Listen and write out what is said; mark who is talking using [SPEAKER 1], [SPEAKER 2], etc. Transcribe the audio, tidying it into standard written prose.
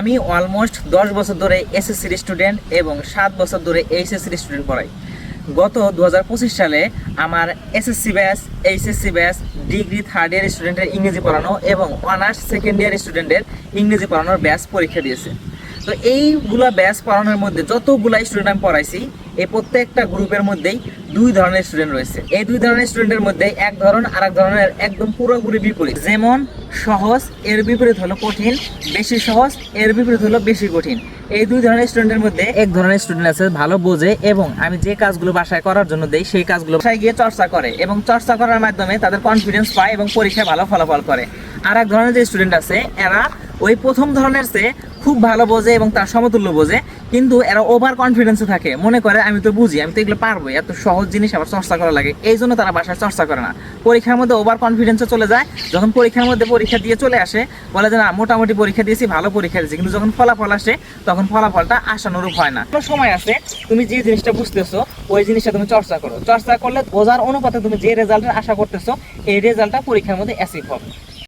[SPEAKER 1] আমি অলমোস্ট 10 বছর ধরে এসএসসির স্টুডেন্ট এবং 7 বছর ধরে এইচএসসির স্টুডেন্ট পড়াই। গত 2025 সালে আমার SSC batch, HSC batch, degree third year স্টুডেন্টের ইংরেজি পড়ানো এবং অনার্স সেকেন্ড ইয়ার স্টুডেন্টের ইংরেজি পড়ানোর ব্যাচ পরীক্ষা দিয়েছে। তো এইগুলা ব্যাচ পড়ানোর মধ্যে যতগুলা স্টুডেন্ট আমি পড়াইছি, এই প্রত্যেকটা গ্রুপের মধ্যেই দুই ধরনের স্টুডেন্ট রয়েছে। এই দুই ধরনের স্টুডেন্টের মধ্যে এক ধরন আর এক ধরনের একদম পুরোপুরি বিপরীত। যেমন সহজ এর বিপরীত হলো কঠিন, বেশি সহজ এর বিপরীত হলো বেশি কঠিন। এই দুই ধরনের স্টুডেন্টের মধ্যে এক ধরনের স্টুডেন্ট আছে ভালো বোঝে এবং আমি যে কাজগুলো বাসায় করার জন্য দেই সেই কাজগুলো বাসায় গিয়ে চর্চা করে এবং চর্চা করার মাধ্যমে তাদের কনফিডেন্স পায় এবং পরীক্ষায় ভালো ফলাফল করে। আর এক ধরনের যে স্টুডেন্ট আছে এরা ওই প্রথম ধরনের চেয়ে খুব ভালো বোঝে এবং তার সমতুল্য বোঝে, কিন্তু এরা ওভার কনফিডেন্সে থাকে, মনে করে আমি তো বুঝি, আমি তো এগুলো পারবো, এত সহজ জিনিস আবার চর্চা করা লাগে, এই জন্য তারা বাসায় চর্চা করে না। পরীক্ষার মধ্যে ওভার কনফিডেন্সে চলে যায়। যখন পরীক্ষার মধ্যে পরীক্ষা দিয়ে চলে আসে বলে যে না মোটামুটি পরীক্ষা দিয়েছি, ভালো পরীক্ষা দিয়েছি, কিন্তু যখন ফলাফল আসে তখন ফলাফলটা আশানুরূপ হয় না। কোনো সময় আছে তুমি যে জিনিসটা বুঝতেছো ওই জিনিসটা তুমি চর্চা করো, চর্চা করলে বোঝার অনুপাতে তুমি যে রেজাল্টের আশা করতেছো এই রেজাল্টটা পরীক্ষার মধ্যে অ্যাচিভ হবে।